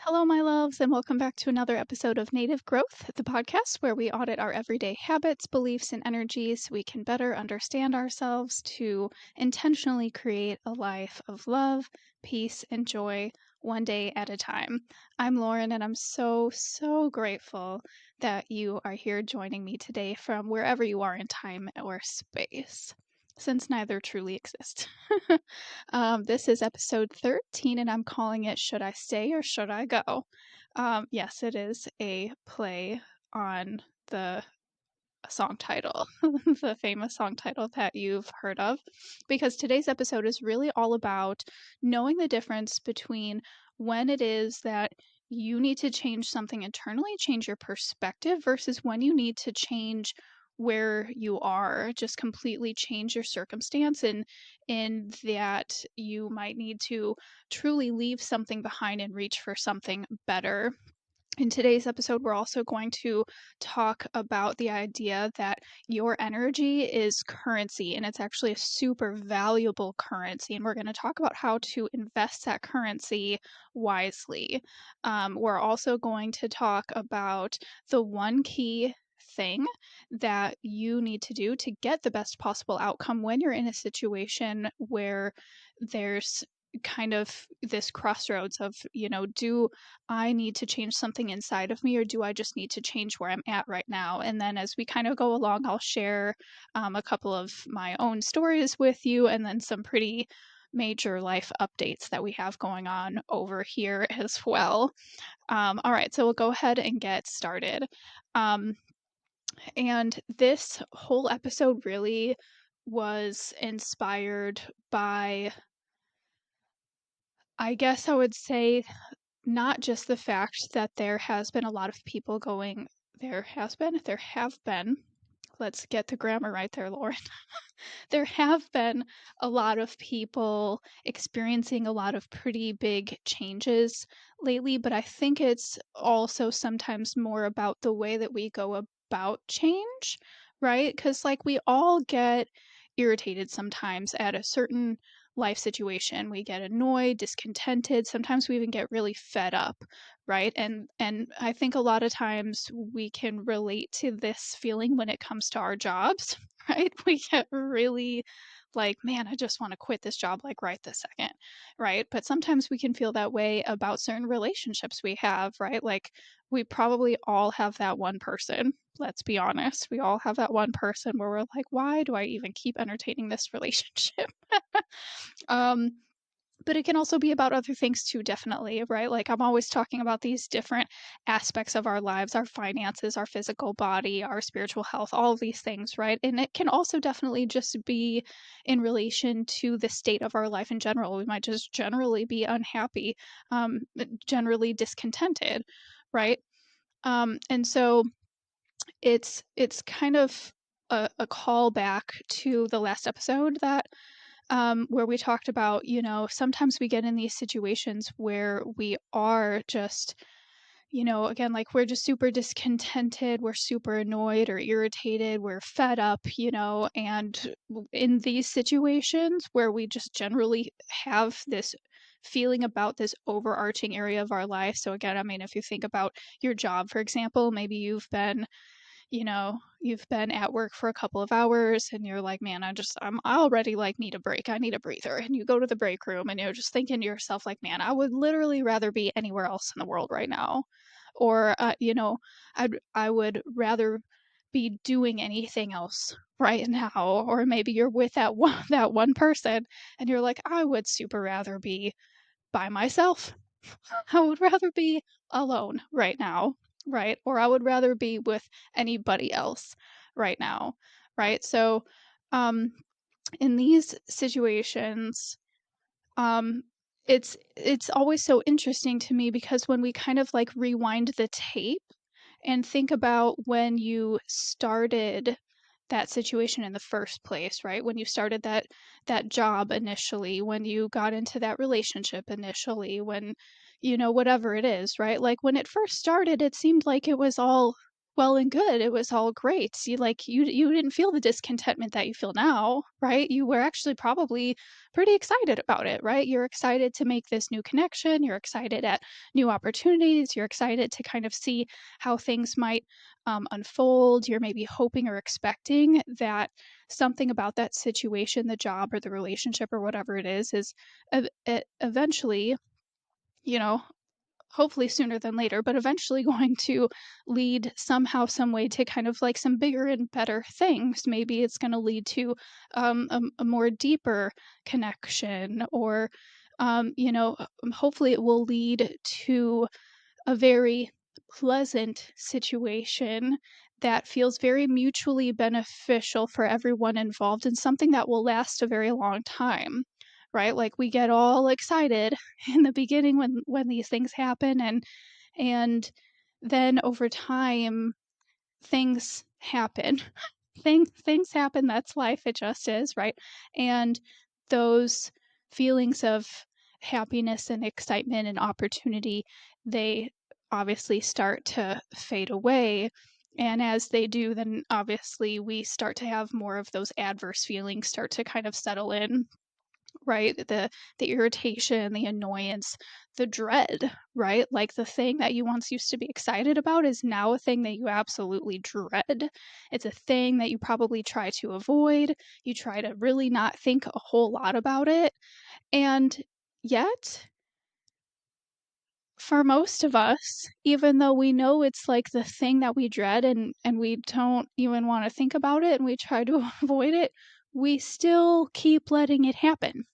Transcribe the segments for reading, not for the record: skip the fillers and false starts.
Hello, my loves, and welcome back to another episode of Native Growth, the podcast where we audit our everyday habits, beliefs, and energies so we can better understand ourselves to intentionally create a life of love, peace, and joy one day at a time. I'm Lauren, and I'm so grateful that you are here joining me today from wherever you are in time or space, since neither truly exist. This is episode 13, and I'm calling it Should I Stay or Should I Go? Yes, it is a play on the song title, the famous song title that you've heard of, because today's episode is really all about knowing the difference between when it is that you need to change something internally, change your perspective, versus when you need to change where you are, just completely change your circumstance, and in that you might need to truly leave something behind and reach for something better. In today's episode, we're also going to talk about the idea that your energy is currency, and it's actually a super valuable currency. And we're going to talk about how to invest that currency wisely. We're also going to talk about the one key thing that you need to do to get the best possible outcome when you're in a situation where there's kind of this crossroads of, do I need to change something inside of me, or do I just need to change where I'm at right now? And then as we kind of go along, I'll share a couple of my own stories with you, and then some pretty major life updates that we have going on over here as well. All right, so we'll go ahead and get started. Um, and this whole episode really was inspired by, I guess I would say, not just the fact that there has been a lot of people going there have been, let's get the grammar right there, Lauren. There have been a lot of people experiencing a lot of pretty big changes lately, but I think it's also sometimes more about the way that we go about change, right? Because, like, we all get irritated sometimes at a certain life situation. We get annoyed, discontented, sometimes we even get really fed up, right? And I think a lot of times we can relate to this feeling when it comes to our jobs, right? We get really like, man, I just want to quit this job like right this second, right? But sometimes we can feel that way about certain relationships we have, right? Like, we probably all have that one person. Let's be honest. We all have that one person where we're like, why do I even keep entertaining this relationship? um, but it can also be about other things too, definitely, right? Like, I'm always talking about these different aspects of our lives, our finances, our physical body, our spiritual health, all of these things, right? And it can also definitely just be in relation to the state of our life in general. We might just generally be unhappy, generally discontented, right? And so it's kind of a call back to the last episode that where we talked about, sometimes we get in these situations where we are just, again, like, we're just super discontented, we're super annoyed or irritated, we're fed up, and in these situations where we just generally have this feeling about this overarching area of our life. So again, I mean, if you think about your job, for example, maybe you've been at work for a couple of hours and you're like, man, I already like need a break. I need a breather. And you go to the break room and you're just thinking to yourself, like, man, I would literally rather be anywhere else in the world right now. Or, I would rather be doing anything else right now. Or maybe you're with that one person and you're like, I would super rather be by myself. I would rather be alone right now, right? Or I would rather be with anybody else right now, right? So, um, in these situations, um, it's always so interesting to me because when we kind of like rewind the tape and think about when you started that situation in the first place, right? When you started that job initially, when you got into that relationship initially, when whatever it is, right? Like, when it first started, it seemed like it was all well and good. It was all great. You didn't feel the discontentment that you feel now, right? You were actually probably pretty excited about it, right? You're excited to make this new connection. You're excited at new opportunities. You're excited to kind of see how things might unfold. You're maybe hoping or expecting that something about that situation, the job or the relationship or whatever it is eventually, you know, hopefully sooner than later, but eventually going to lead somehow, some way to kind of like some bigger and better things. Maybe it's going to lead to a more deeper connection, or, hopefully it will lead to a very pleasant situation that feels very mutually beneficial for everyone involved and something that will last a very long time, right? Like we get all excited in the beginning when these things happen, and then over time things happen. Things happen, that's life, it just is, right? And those feelings of happiness and excitement and opportunity, they obviously start to fade away. And as they do, then obviously we start to have more of those adverse feelings start to kind of settle in, right? The irritation, the annoyance, the dread, right? Like the thing that you once used to be excited about is now a thing that you absolutely dread. It's a thing that you probably try to avoid. You try to really not think a whole lot about it. And yet, for most of us, even though we know it's like the thing that we dread, and we don't even want to think about it and we try to avoid it, we still keep letting it happen.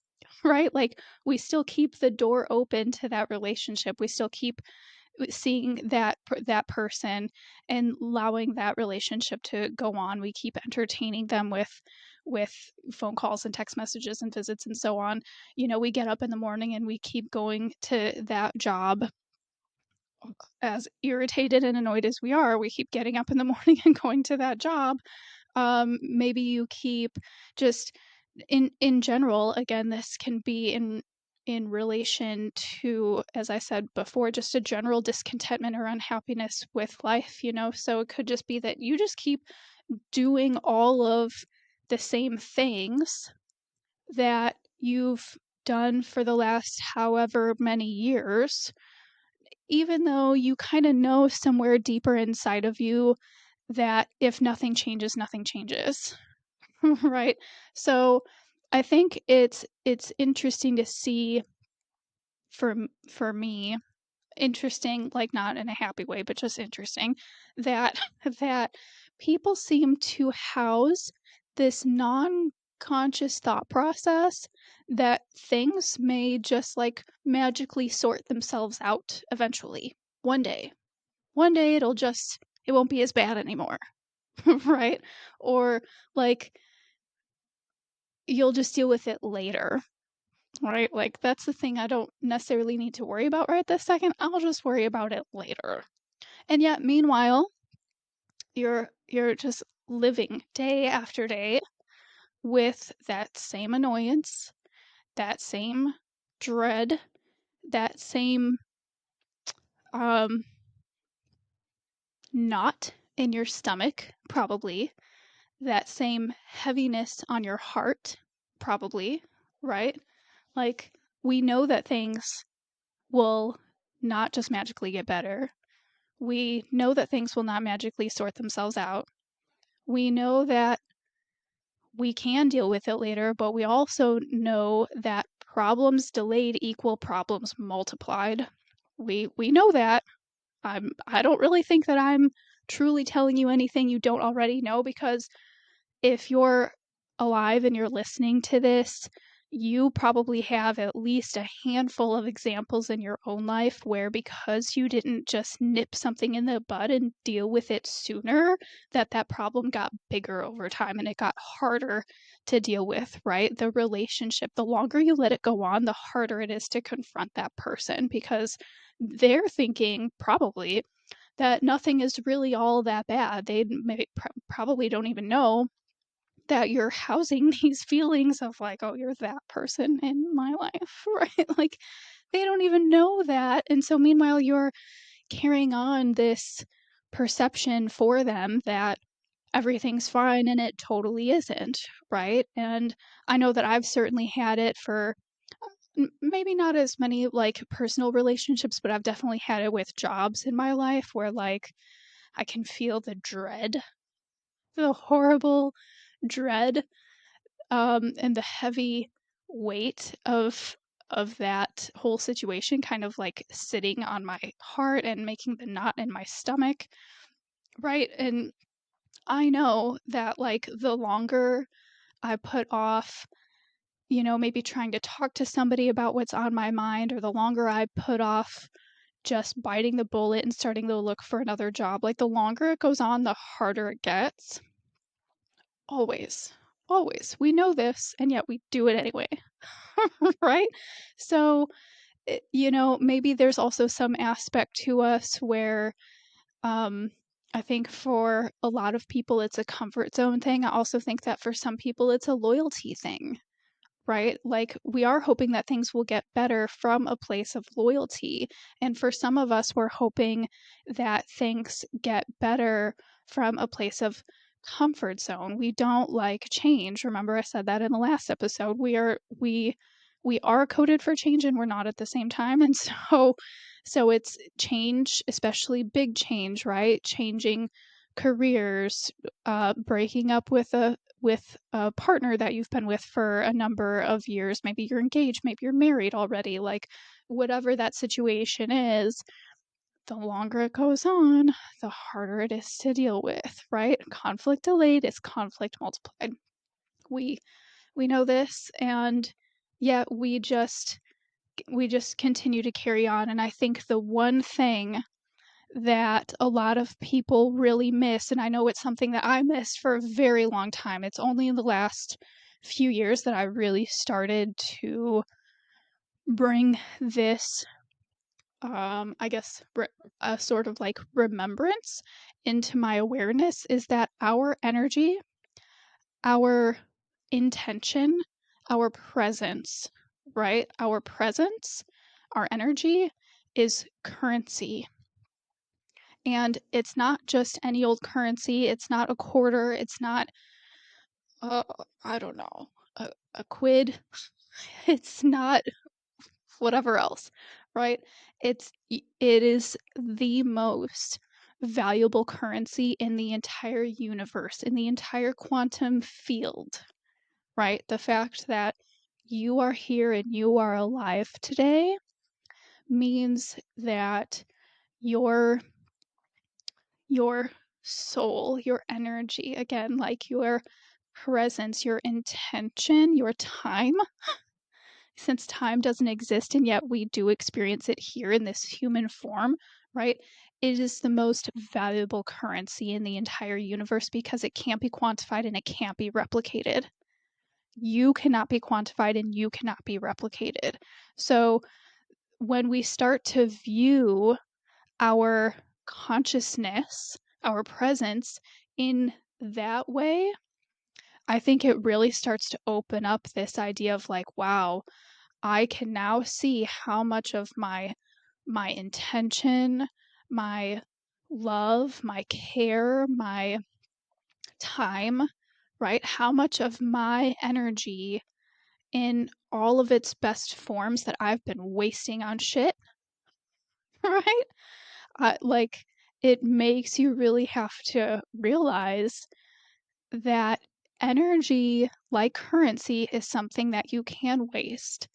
Right? Like, we still keep the door open to that relationship. We still keep seeing that person and allowing that relationship to go on. We keep entertaining them with phone calls and text messages and visits and so on. We get up in the morning and we keep going to that job. As irritated and annoyed as we are, we keep getting up in the morning and going to that job. Maybe you keep just in general, again, this can be in relation to, as I said before, just a general discontentment or unhappiness with life. So it could just be that you just keep doing all of the same things that you've done for the last however many years, even though you kind of know somewhere deeper inside of you that if nothing changes, nothing changes. Right? So I think it's interesting to see, for me, interesting, like not in a happy way, but just interesting, that that people seem to house this non-conscious thought process that things may just like magically sort themselves out eventually. One day. One day it won't be as bad anymore. Right? Or like you'll just deal with it later, right? Like that's the thing I don't necessarily need to worry about right this second. I'll just worry about it later. And yet meanwhile, you're just living day after day with that same annoyance, that same dread, that same um knot in your stomach, probably, that same heaviness on your heart, probably, right? Like we know that things will not just magically get better. We know that things will not magically sort themselves out. We know that we can deal with it later, but we also know that problems delayed equal problems multiplied. We know that. I don't really think that I'm truly telling you anything you don't already know, because if you're alive and you're listening to this, you probably have at least a handful of examples in your own life where, because you didn't just nip something in the bud and deal with it sooner, that problem got bigger over time and it got harder to deal with, right? The relationship, the longer you let it go on, the harder it is to confront that person, because they're thinking probably that nothing is really all that bad. They probably don't even know that you're housing these feelings of like, oh, you're that person in my life, right? Like they don't even know that. And so meanwhile, you're carrying on this perception for them that everything's fine and it totally isn't, right? And I know that I've certainly had it for maybe not as many like personal relationships, but I've definitely had it with jobs in my life where like I can feel the dread, the horrible dread, and the heavy weight of that whole situation kind of like sitting on my heart and making the knot in my stomach, right? And I know that like the longer I put off, maybe trying to talk to somebody about what's on my mind, or the longer I put off just biting the bullet and starting to look for another job, like the longer it goes on, the harder it gets. Always. Always. We know this, and yet we do it anyway. Right? So, maybe there's also some aspect to us where um, I think for a lot of people it's a comfort zone thing. I also think that for some people it's a loyalty thing, right? Like we are hoping that things will get better from a place of loyalty. And for some of us, we're hoping that things get better from a place of comfort zone. We don't like change. Remember I said that in the last episode. We are coded for change and we're not at the same time. And so it's change, especially big change, right? Changing careers, breaking up with a partner that you've been with for a number of years. Maybe you're engaged, maybe you're married already, like whatever that situation is, the longer it goes on, the harder it is to deal with, right? Conflict delayed is conflict multiplied. We we know this, and yet we just continue to carry on. And I think the one thing that a lot of people really miss, and I know it's something that I missed for a very long time. It's only in the last few years that I really started to bring this, I guess, a sort of like remembrance into my awareness, is that our energy, our intention, our presence, right? Our presence, our energy is currency. And it's not just any old currency. It's not a quarter. It's not, uh, I don't know, a quid. It's not whatever else, right? It is the most valuable currency in the entire universe, in the entire quantum field, right? The fact that you are here and you are alive today means that your your soul, your energy, again, like your presence, your intention, your time, since time doesn't exist and yet we do experience it here in this human form, right? It is the most valuable currency in the entire universe because it can't be quantified and it can't be replicated. You cannot be quantified and you cannot be replicated. So when we start to view our consciousness, our presence in that way, I think it really starts to open up this idea of like, wow, I can now see how much of my intention, my love, my care, my time, right? How much of my energy in all of its best forms that I've been wasting on shit, right? Like it makes you really have to realize that energy, like currency, is something that you can waste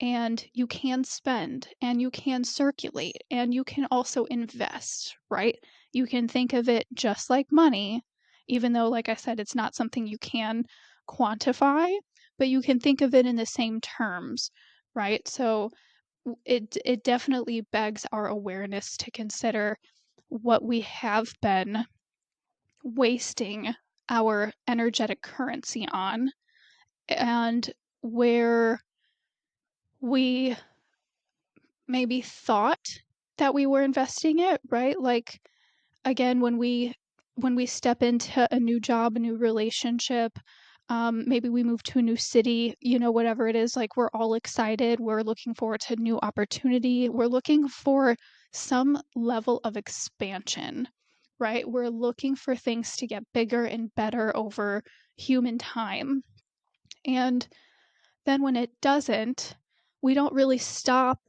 and you can spend and you can circulate and you can also invest, right? You can think of it just like money, even though, like I said, it's not something you can quantify, but you can think of it in the same terms, right? So it definitely begs our awareness to consider what we have been wasting our energetic currency on, and where we maybe thought that we were investing it, right? Like again, when we step into a new job, a new relationship, maybe we move to a new city, whatever it is, like we're all excited, we're looking forward to new opportunity, we're looking for some level of expansion, right? We're looking for things to get bigger and better over human time. And then when it doesn't, we don't really stop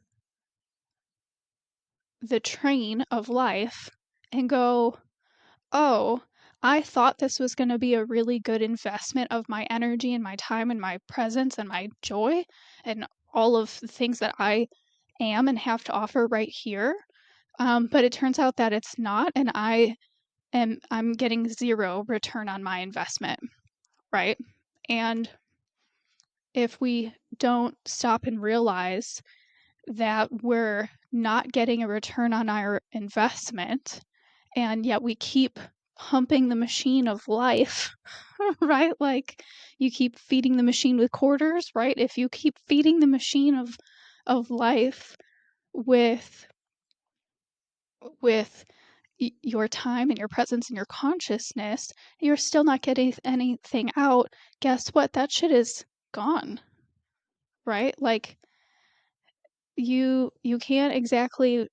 the train of life and go, oh, I thought this was going to be a really good investment of my energy and my time and my presence and my joy and all of the things that I am and have to offer right here. But it turns out that it's not, and I'm getting zero return on my investment, right? And if we don't stop and realize that we're not getting a return on our investment, and yet we keep pumping the machine of life, right? Like you keep feeding the machine with quarters, right? If you keep feeding the machine of life with with your time and your presence and your consciousness, you're still not getting anything out. Guess what? That shit is gone, right? Like you can't exactly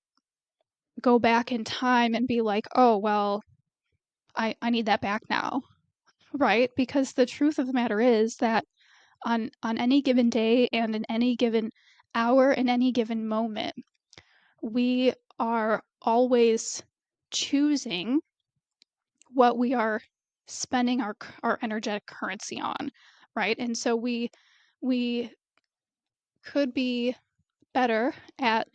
go back in time and be like, oh well, I need that back now, right? Because the truth of the matter is that on any given day and in any given hour, in any given moment, we are always choosing what we are spending our energetic currency on, right? And so we could be better at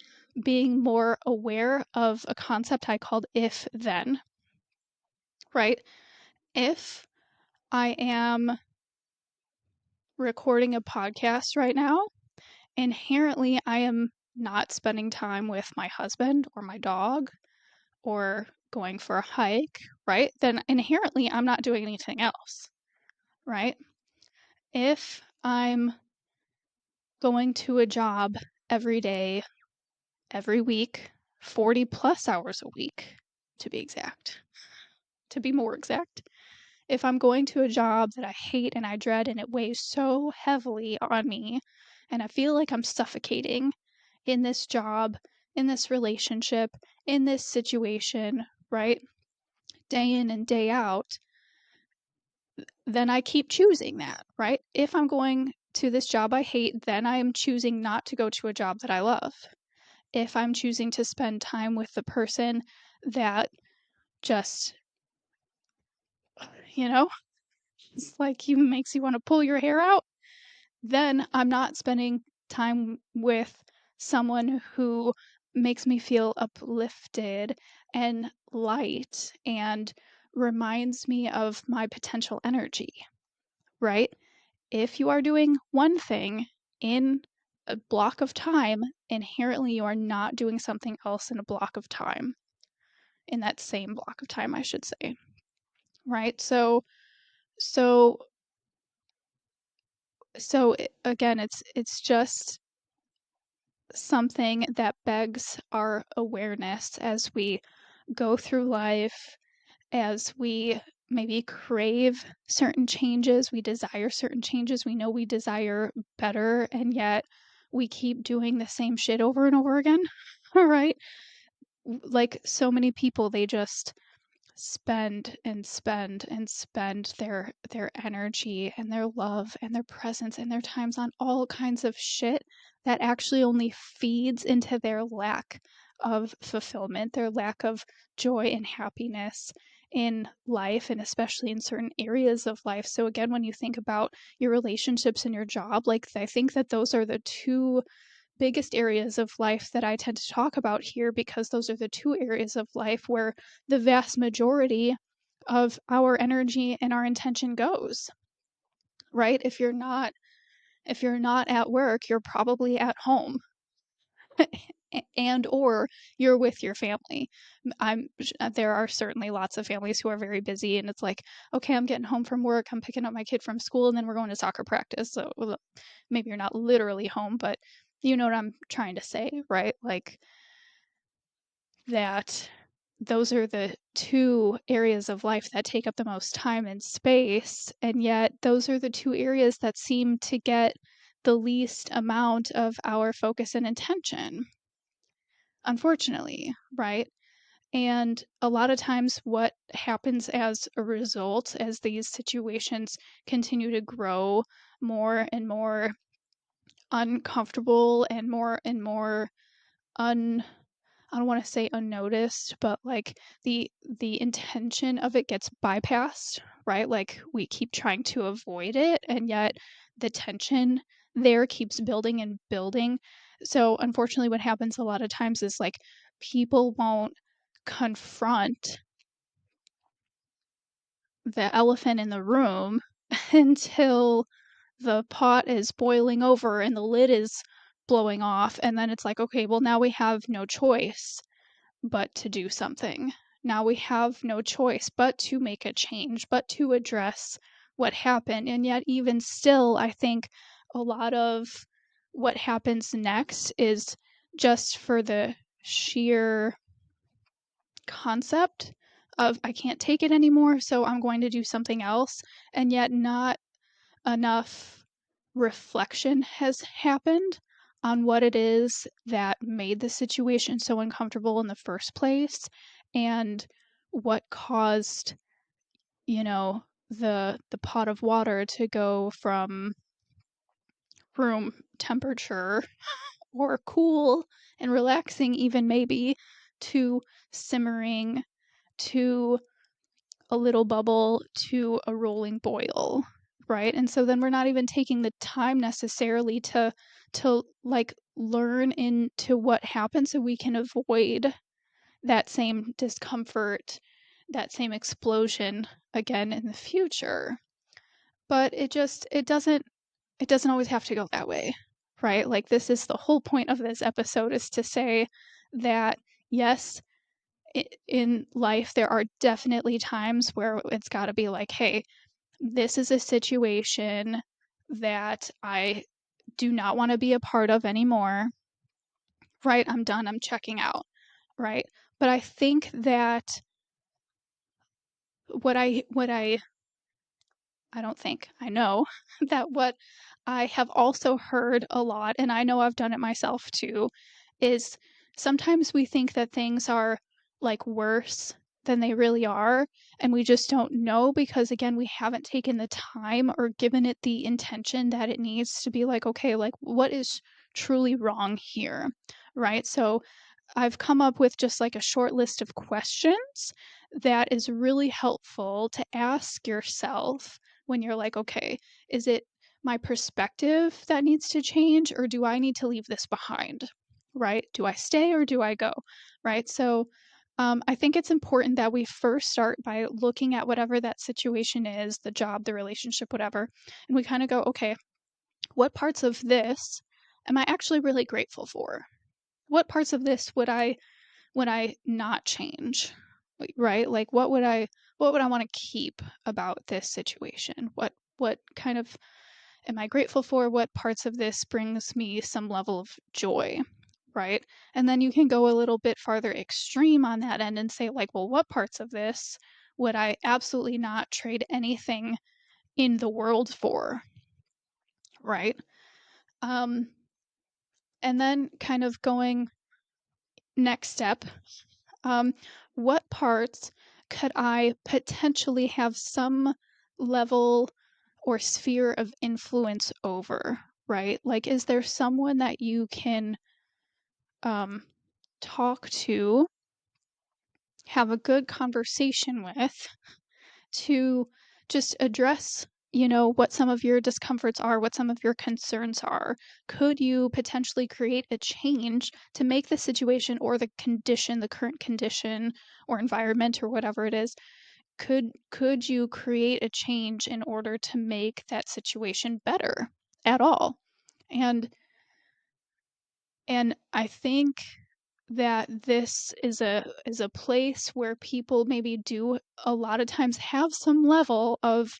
being more aware of a concept I called if then, right? If I am recording a podcast right now, inherently I am not spending time with my husband or my dog or going for a hike, right? Then inherently I'm not doing anything else, right? If I'm going to a job every day, every week, 40 plus hours a week, to be exact, to be more exact. If I'm going to a job that I hate and I dread and it weighs so heavily on me, and I feel like I'm suffocating in this job, in this relationship, in this situation, right? Day in and day out, then I keep choosing that, right? If I'm going to this job I hate, then I am choosing not to go to a job that I love. If I'm choosing to spend time with the person that just, you know, it's like you makes you want to pull your hair out, then I'm not spending time with someone who makes me feel uplifted and light and reminds me of my potential energy, right? If you are doing one thing in a block of time, inherently you are not doing something else in a block of time, in that same block of time, I should say, right? So, again, it's just something that begs our awareness as we go through life, as we maybe crave certain changes, we desire certain changes, we know we desire better, and yet we keep doing the same shit over and over again. All right. Like so many people, they just spend and spend and spend their energy and their love and their presence and their times on all kinds of shit that actually only feeds into their lack of fulfillment, their lack of joy and happiness in life, and especially in certain areas of life. So again, when you think about your relationships and your job, like I think that those are the two biggest areas of life that I tend to talk about here, because those are the two areas of life where the vast majority of our energy and our intention goes, right? If you're not at work, you're probably at home and or you're with your family. There are certainly lots of families who are very busy and it's like, okay, I'm getting home from work, I'm picking up my kid from school, and then we're going to soccer practice. So well, maybe you're not literally home, but you know what I'm trying to say, right? Like that those are the two areas of life that take up the most time and space, and yet those are the two areas that seem to get the least amount of our focus and intention, unfortunately, right? And a lot of times what happens as a result, as these situations continue to grow more and more uncomfortable and more un I don't want to say unnoticed, but like the intention of it gets bypassed, right? Like we keep trying to avoid it, and yet the tension there keeps building and building. So unfortunately what happens a lot of times is like people won't confront the elephant in the room until the pot is boiling over and the lid is blowing off, and then it's like, okay, well now we have no choice but to do something. Now we have no choice but to make a change, but to address what happened. And yet, even still, I think a lot of what happens next is just for the sheer concept of I can't take it anymore, so I'm going to do something else. And yet, not enough reflection has happened on what it is that made the situation so uncomfortable in the first place and what caused, the pot of water to go from room temperature or cool and relaxing even maybe to simmering to a little bubble to a rolling boil, right? And so then we're not even taking the time necessarily to like learn into what happened so we can avoid that same discomfort, that same explosion again in the future. But it doesn't always have to go that way, right? Like this is the whole point of this episode, is to say that yes, in life, there are definitely times where it's got to be like, hey, this is a situation that I do not want to be a part of anymore, right? I'm done. I'm checking out, right? But I think that what I don't think, I know that what I have also heard a lot, and I know I've done it myself too, is sometimes we think that things are like worse than they really are, and we just don't know because, again, we haven't taken the time or given it the intention that it needs to be like, okay, like what is truly wrong here, right? So I've come up with just like a short list of questions that is really helpful to ask yourself when you're like, okay, is it my perspective that needs to change, or do I need to leave this behind? Right? Do I stay or do I go? Right? So I think it's important that we first start by looking at whatever that situation is, the job, the relationship, whatever, and we kind of go, okay, what parts of this am I actually really grateful for? What parts of this would I not change? Right? Like what would I want to keep about this situation? What kind of am I grateful for? What parts of this brings me some level of joy? Right? And then you can go a little bit farther extreme on that end and say like, well, what parts of this would I absolutely not trade anything in the world for? Right? Um and then kind of going next step, Um, what parts could I potentially have some level or sphere of influence over, right? Like, is there someone that you can um, talk to, have a good conversation with, to just address, what some of your discomforts are, what some of your concerns are? Could you potentially create a change to make the situation or the condition, the current condition or environment or whatever it is, could you create a change in order to make that situation better at all? And and I think that this is a place where people maybe do a lot of times have some level of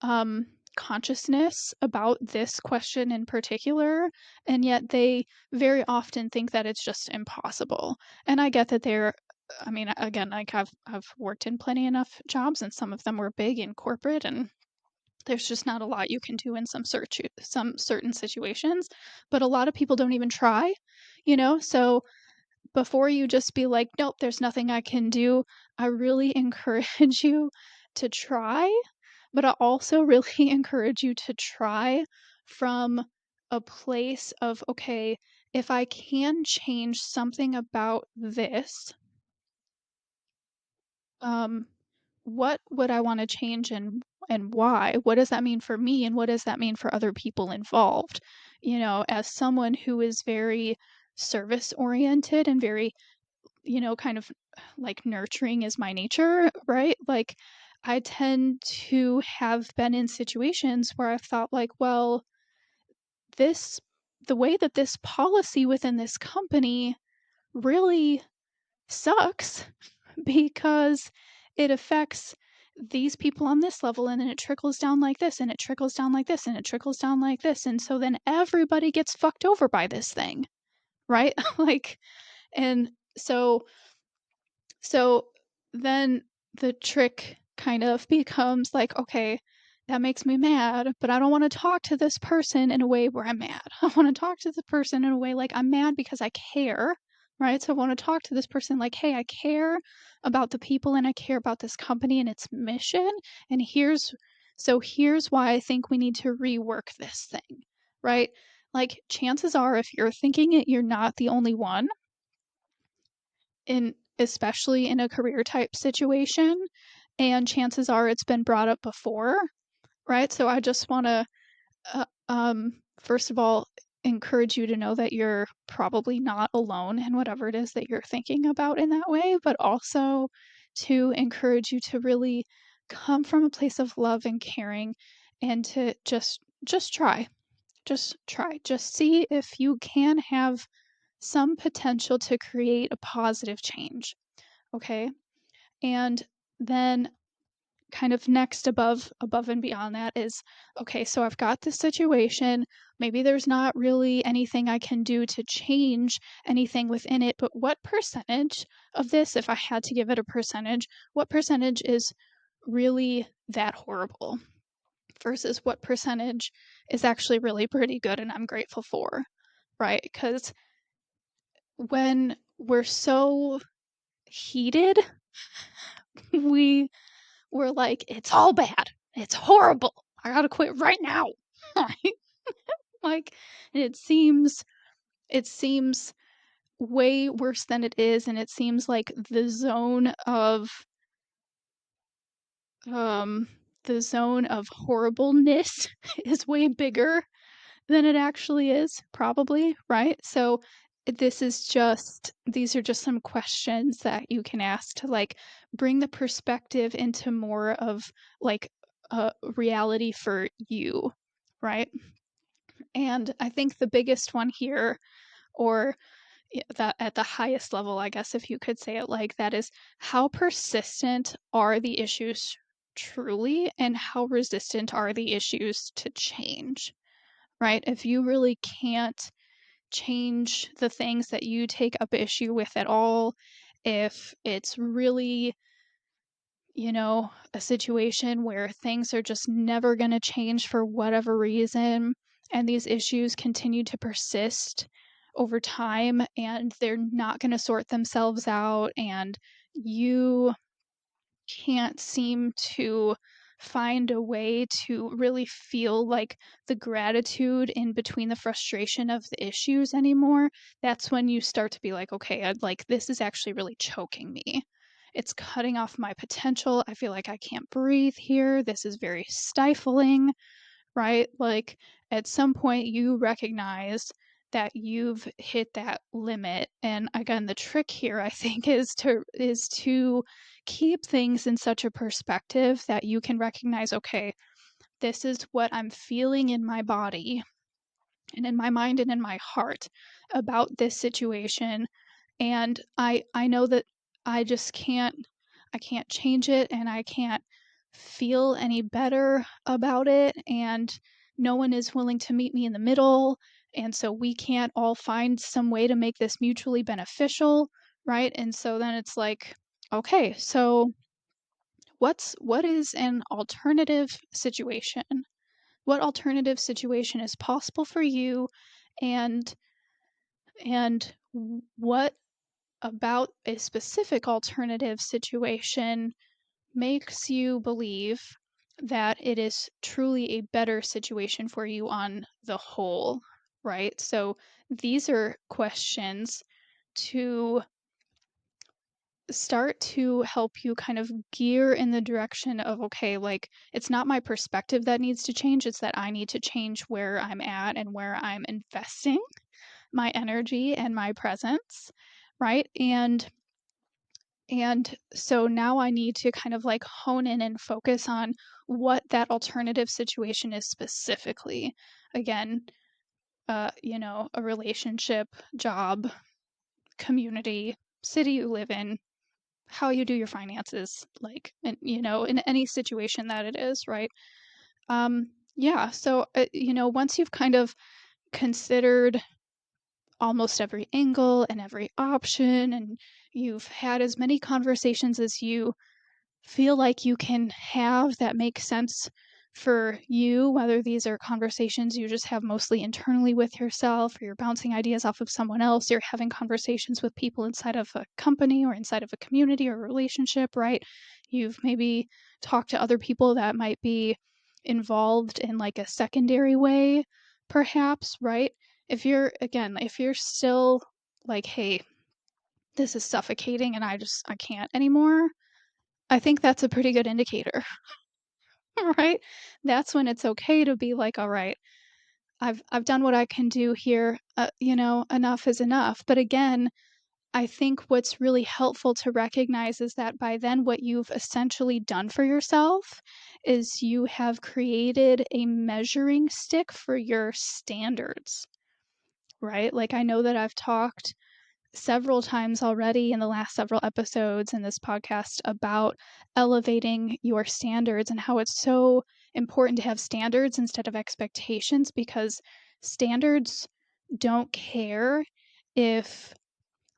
um, consciousness about this question in particular, and yet they very often think that it's just impossible. And I get that I mean, again, like I've worked in plenty enough jobs, and some of them were big in corporate, and there's just not a lot you can do in some certain situations. But a lot of people don't even try, so before you just be like, nope, there's nothing I can do, I really encourage you to try, but I also really encourage you to try from a place of, okay, if I can change something about this, um, what would I want to change and why? What does that mean for me and what does that mean for other people involved? As someone who is very service oriented and very, kind of like nurturing is my nature, right? Like I tend to have been in situations where I've thought like, well, this the way that this policy within this company really sucks because it affects these people on this level and then it trickles down like this and it trickles down like this and it trickles down like this and so then everybody gets fucked over by this thing, right? Like and so so then the trick kind of becomes like, okay, that makes me mad, but I don't want to talk to this person in a way where I'm mad. I want to talk to the person in a way like I'm mad because I care, right? So I want to talk to this person like, hey, I care about the people and I care about this company and its mission. And here's why I think we need to rework this thing, right? Like chances are if you're thinking it, you're not the only one in especially in a career type situation, and chances are it's been brought up before, right? So I just want to first of all encourage you to know that you're probably not alone in whatever it is that you're thinking about in that way, but also to encourage you to really come from a place of love and caring and to just try. Just try. Just see if you can have some potential to create a positive change. Okay. And then kind of next above and beyond that is, okay, so I've got this situation. Maybe there's not really anything I can do to change anything within it, but what percentage of this, if I had to give it a percentage, what percentage is really that horrible versus what percentage is actually really pretty good and I'm grateful for, right? Because when we're so heated, we were like, it's all bad. It's horrible. I gotta quit right now. Like, it seems way worse than it is, and it seems like um the zone of horribleness is way bigger than it actually is, probably, right? So these are just some questions that you can ask to like bring the perspective into more of like a reality for you, right? And I think the biggest one here, or that at the highest level, I guess if you could say it like that, is how persistent are the issues truly and how resistant are the issues to change, right? If you really can't change the things that you take up issue with at all, if it's really, a situation where things are just never going to change for whatever reason, and these issues continue to persist over time and they're not going to sort themselves out, and you can't seem to find a way to really feel like the gratitude in between the frustration of the issues anymore, that's when you start to be like, okay, I'd like this is actually really choking me. It's cutting off my potential. I feel like I can't breathe here. This is very stifling, right? Like at some point you recognize that you've hit that limit. And again, the trick here I think is to keep things in such a perspective that you can recognize, okay, this is what I'm feeling in my body and in my mind and in my heart about this situation, and I know that I just can't change it and I can't feel any better about it, and no one is willing to meet me in the middle, and so we can't all find some way to make this mutually beneficial, right? And so then it's like, okay, so what is an alternative situation? What alternative situation is possible for you, and what about a specific alternative situation makes you believe that it is truly a better situation for you on the whole, right? So these are questions to start to help you kind of gear in the direction of, okay, like it's not my perspective that needs to change, it's that I need to change where I'm at and where I'm investing my energy and my presence, right? And so now I need to kind of like hone in and focus on what that alternative situation is specifically. Again, a relationship, job, community, city you live in, how you do your finances, like, and, in any situation that it is, right? Yeah. So, once you've kind of considered almost every angle and every option, and you've had as many conversations as you feel like you can have that make sense for you, whether these are conversations you just have mostly internally with yourself, or you're bouncing ideas off of someone else, you're having conversations with people inside of a company or inside of a community or a relationship, right? You've maybe talked to other people that might be involved in like a secondary way, perhaps, right? If you're still like, hey, this is suffocating and I can't anymore, I think that's a pretty good indicator, right? That's when it's okay to be like, all right, I've done what I can do here. Enough is enough. But again, I think what's really helpful to recognize is that by then, what you've essentially done for yourself is you have created a measuring stick for your standards, right? Like, I know that I've talked several times already in the last several episodes in this podcast about elevating your standards and how it's so important to have standards instead of expectations, because standards don't care if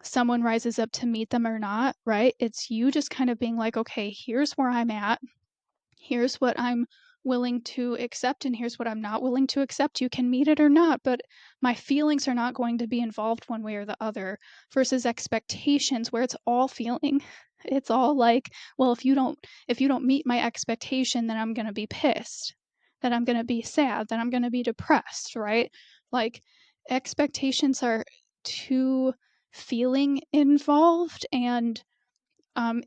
someone rises up to meet them or not, right? It's you just kind of being like, okay, here's where I'm at. Here's what I'm willing to accept, and here's what I'm not willing to accept. You can meet it or not, but my feelings are not going to be involved one way or the other, versus expectations where it's all feeling. It's all like, well, if you don't meet my expectation, then I'm going to be pissed, then I'm going to be sad, then I'm going to be depressed, right? Like, expectations are too feeling involved, and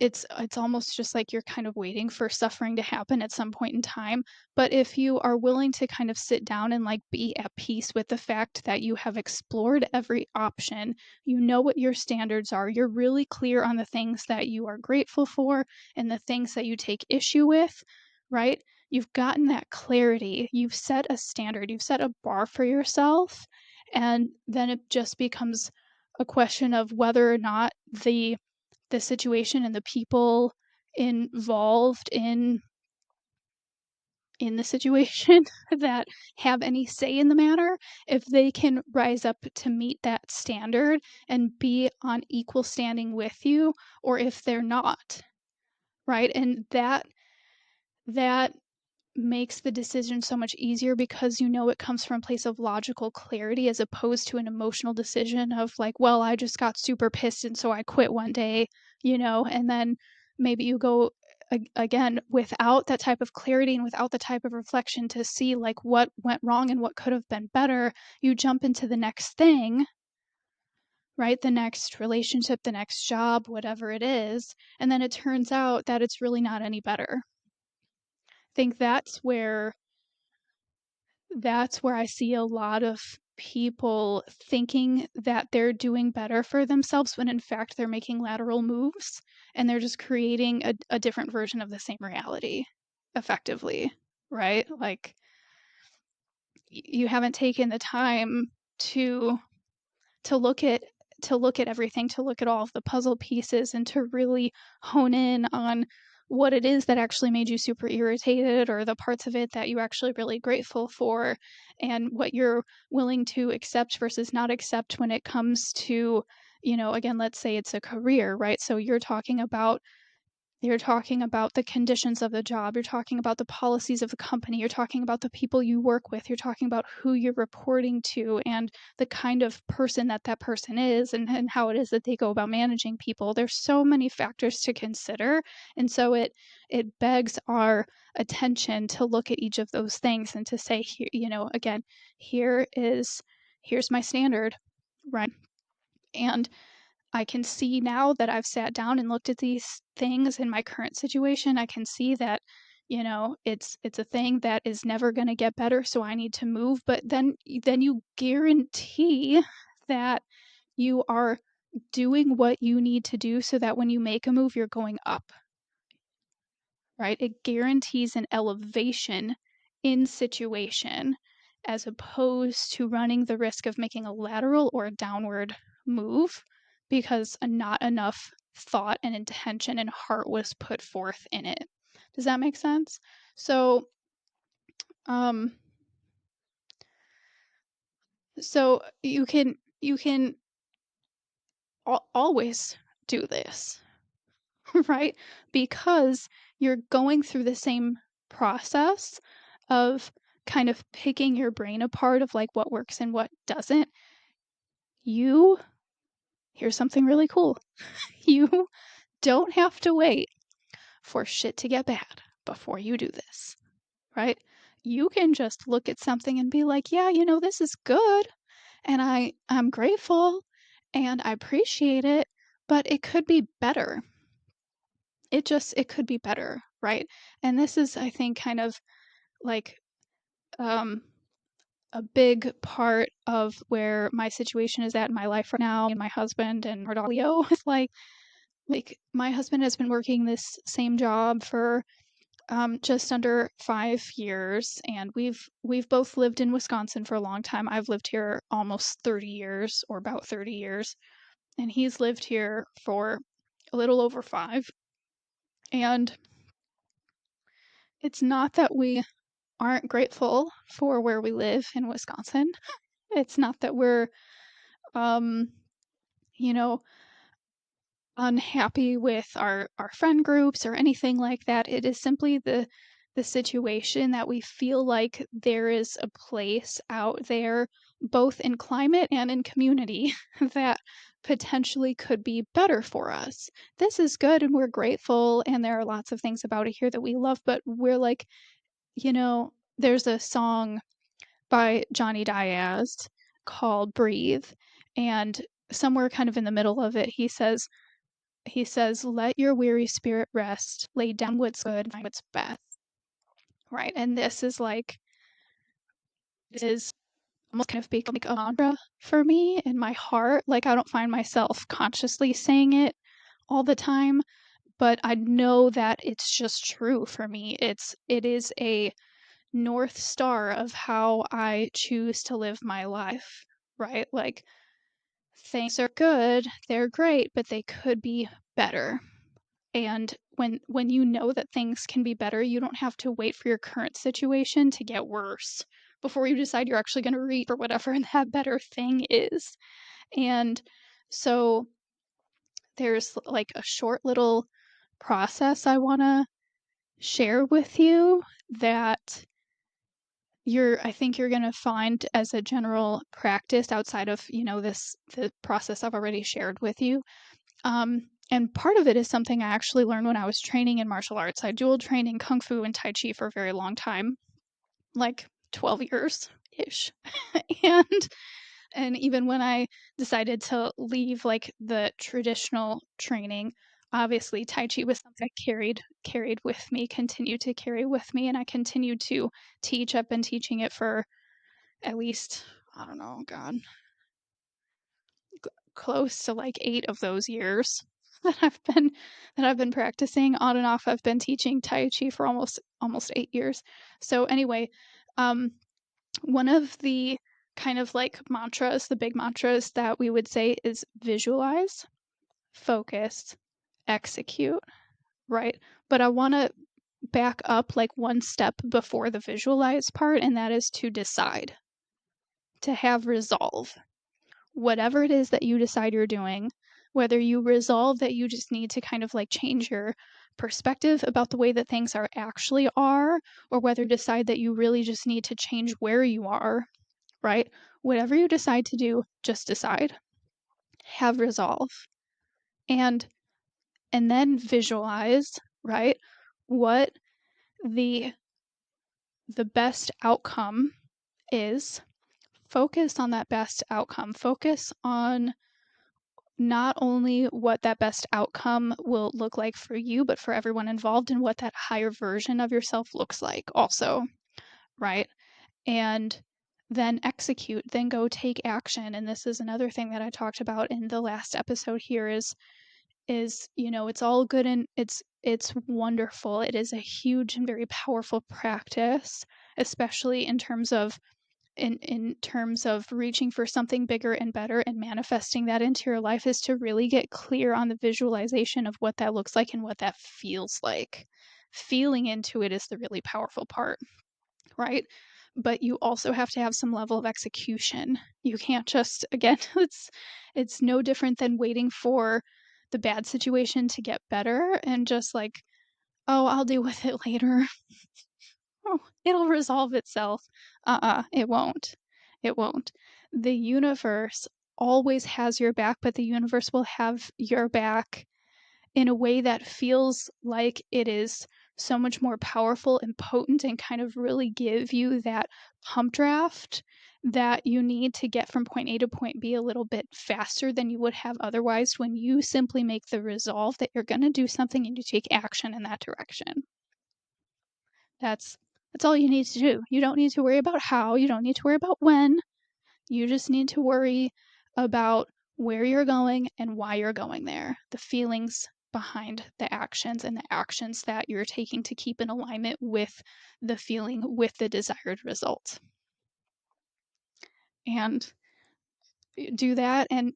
it's almost just like you're kind of waiting for suffering to happen at some point in time. But if you are willing to kind of sit down and like be at peace with the fact that you have explored every option, you know what your standards are, you're really clear on the things that you are grateful for and the things that you take issue with, right? You've gotten that clarity, you've set a standard, you've set a bar for yourself, and then it just becomes a question of whether or not the situation and the people involved in the situation that have any say in the matter, if they can rise up to meet that standard and be on equal standing with you, or if they're not, right? And that makes the decision so much easier, because you know it comes from a place of logical clarity as opposed to an emotional decision of like, well, I just got super pissed and so I quit one day, and then maybe you go again without that type of clarity and without the type of reflection to see like what went wrong and what could have been better. You jump into the next thing, right? The next relationship, the next job, whatever it is, and then it turns out that it's really not any better. I think that's where I see a lot of people thinking that they're doing better for themselves when in fact they're making lateral moves and they're just creating a different version of the same reality effectively, right? Like, you haven't taken the time to to look at to look at everything, to look at all of the puzzle pieces, and to really hone in on what it is that actually made you super irritated, or the parts of it that you're actually really grateful for, and what you're willing to accept versus not accept when it comes to, again, let's say it's a career, right? So you're talking about You're talking about the conditions of the job. You're talking about the policies of the company. You're talking about the people you work with. You're talking about who you're reporting to and the kind of person that person is and how it is that they go about managing people. There's so many factors to consider. And so it begs our attention to look at each of those things and to say, here, again, here's my standard, right? And I can see now that I've sat down and looked at these things in my current situation. I can see that, it's a thing that is never going to get better, so I need to move. But then you guarantee that you are doing what you need to do so that when you make a move, you're going up, right? It guarantees an elevation in situation as opposed to running the risk of making a lateral or a downward move because not enough thought and intention and heart was put forth in it. Does that make sense? So, um, you can always do this, right? Because you're going through the same process of kind of picking your brain apart of like what works and what doesn't. Here's something really cool. You don't have to wait for shit to get bad before you do this, right? You can just look at something and be like, yeah, this is good. And I'm grateful and I appreciate it, but it could be better. It could be better, right? And this is, I think, kind of like a big part of where my situation is at in my life right now, and my husband and our dog Leo. It's like my husband has been working this same job for just under 5 years, and we've both lived in Wisconsin for a long time. I've lived here almost 30 years, or about 30 years, and he's lived here for a little over 5. And it's not that we aren't grateful for where we live in Wisconsin. It's not that we're you know, unhappy with our friend groups or anything like that. It is simply the situation that we feel like there is a place out there, both in climate and in community, that potentially could be better for us. This is good and we're grateful, and there are lots of things about it here that we love, but we're like, there's a song by Johnny Diaz called Breathe, and somewhere kind of in the middle of it, he says, let your weary spirit rest, lay down what's good, find what's best. Right. And this is almost kind of become like a mantra for me in my heart. Like, I don't find myself consciously saying it all the time, but I know that it's just true for me. It is a North Star of how I choose to live my life, right? Like, things are good, they're great, but they could be better. And when you know that things can be better, you don't have to wait for your current situation to get worse before you decide you're actually going to reach for whatever that better thing is. And so there's like a short little process I want to share with you that I think you're going to find as a general practice outside of, the process I've already shared with you. And part of it is something I actually learned when I was training in martial arts. I dual trained in Kung Fu and Tai Chi for a very long time, like 12 years ish. and and even when I decided to leave like the traditional training, obviously Tai Chi was something I carried with me, continued to carry with me, and I continued to teach. I've been teaching it for at least, I don't know, God, close to like 8 of those years that I've been practicing on and off. I've been teaching Tai Chi for almost 8 years. So anyway, one of the kind of like mantras, the big mantras that we would say is visualize, focus, execute, right? But I want to back up like one step before the visualize part, and that is to decide, to have resolve. Whatever it is that you decide you're doing, whether you resolve that you just need to kind of like change your perspective about the way that things are actually are, or whether you decide that you really just need to change where you are, right? Whatever you decide to do, just decide. Have resolve. And then visualize, right? What the best outcome is. Focus on that best outcome. Focus on not only what that best outcome will look like for you, but for everyone involved, and what that higher version of yourself looks like also, right? And then execute, then go take action. And this is another thing that I talked about in the last episode here is it's all good and it's wonderful. It is a huge and very powerful practice, especially in terms of reaching for something bigger and better and manifesting that into your life, is to really get clear on the visualization of what that looks like and what that feels like. Feeling into it is the really powerful part, right? But you also have to have some level of execution. You can't just, again, it's no different than waiting for the bad situation to get better and just like, oh, I'll deal with it later. Oh, it'll resolve itself. It won't. It won't. The universe always has your back, but the universe will have your back in a way that feels like it is so much more powerful and potent and kind of really give you that pump draft that you need to get from point A to point B a little bit faster than you would have otherwise, when you simply make the resolve that you're going to do something and you take action in that direction. That's all you need to do. You don't need to worry about how, you don't need to worry about when. You just need to worry about where you're going and why you're going there. The feelings behind the actions, and the actions that you're taking to keep in alignment with the feeling, with the desired result. And do that, and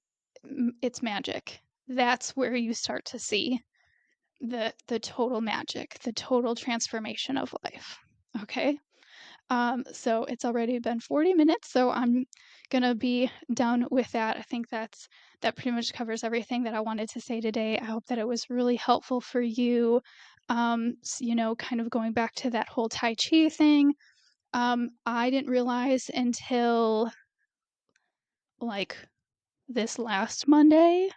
it's magic. That's where you start to see the total magic, the total transformation of life. Okay? So it's already been 40 minutes, so I'm gonna be done with that. I think that pretty much covers everything that I wanted to say today. I hope that it was really helpful for you. Kind of going back to that whole Tai Chi thing. I didn't realize until like this last Monday.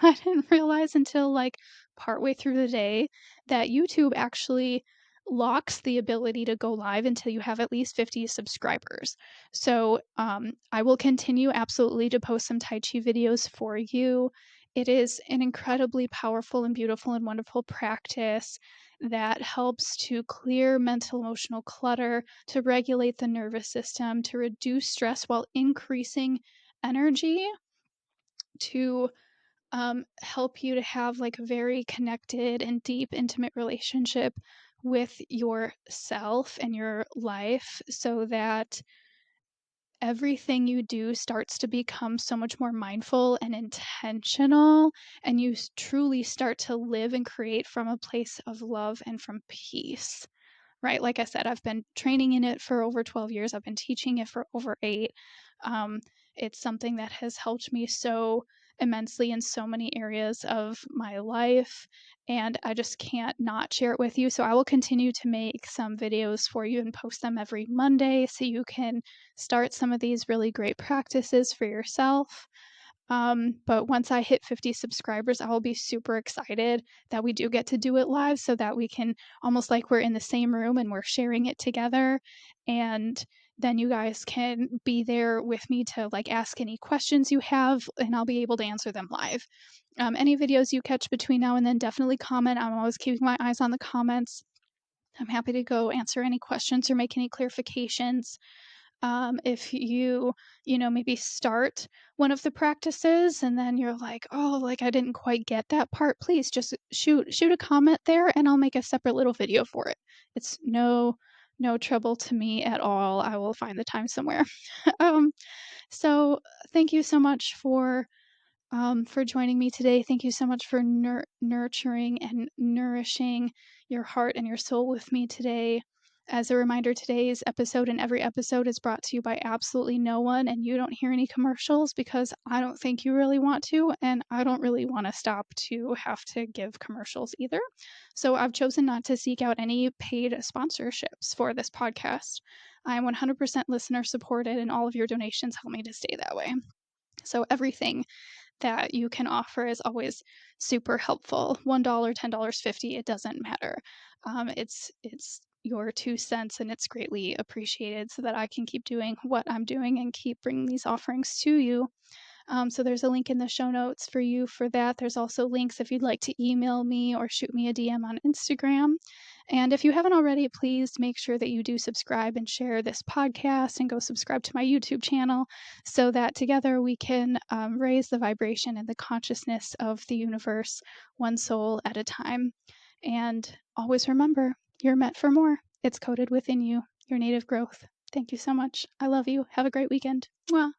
I didn't realize until like partway through the day that YouTube actually locks the ability to go live until you have at least 50 subscribers. So I will continue absolutely to post some Tai Chi videos for you. It is an incredibly powerful and beautiful and wonderful practice that helps to clear mental emotional clutter, to regulate the nervous system, to reduce stress while increasing energy, to help you to have like a very connected and deep, intimate relationship with yourself and your life, so that everything you do starts to become so much more mindful and intentional, and you truly start to live and create from a place of love and from peace. Right? Like I said, I've been training in it for over 12 years. I've been teaching it for over 8. Um, it's something that has helped me so immensely in so many areas of my life, and I just can't not share it with you. So I will continue to make some videos for you and post them every Monday so you can start some of these really great practices for yourself. But once I hit 50 subscribers, I will be super excited that we do get to do it live, so that we can almost like we're in the same room and we're sharing it together. And then you guys can be there with me to like ask any questions you have, and I'll be able to answer them live. Any videos you catch between now and then, definitely comment. I'm always keeping my eyes on the comments. I'm happy to go answer any questions or make any clarifications. If maybe start one of the practices and then you're like, oh, like I didn't quite get that part, please just shoot a comment there and I'll make a separate little video for it. It's no trouble to me at all. I will find the time somewhere. So thank you so much for joining me today. Thank you so much for nurturing and nourishing your heart and your soul with me today. As a reminder, today's episode and every episode is brought to you by absolutely no one, and you don't hear any commercials because I don't think you really want to, and I don't really want to stop to have to give commercials either. So I've chosen not to seek out any paid sponsorships for this podcast. I'm 100% listener supported, and all of your donations help me to stay that way. So everything that you can offer is always super helpful. $1, $10, 50, it doesn't matter. It's your 2 cents, and it's greatly appreciated so that I can keep doing what I'm doing and keep bringing these offerings to you. So there's a link in the show notes for you for that. There's also links if you'd like to email me or shoot me a DM on Instagram. And if you haven't already, please make sure that you do subscribe and share this podcast and go subscribe to my YouTube channel so that together we can raise the vibration and the consciousness of the universe one soul at a time. And always remember, you're meant for more. It's coded within you, your native growth. Thank you so much. I love you. Have a great weekend. Mwah.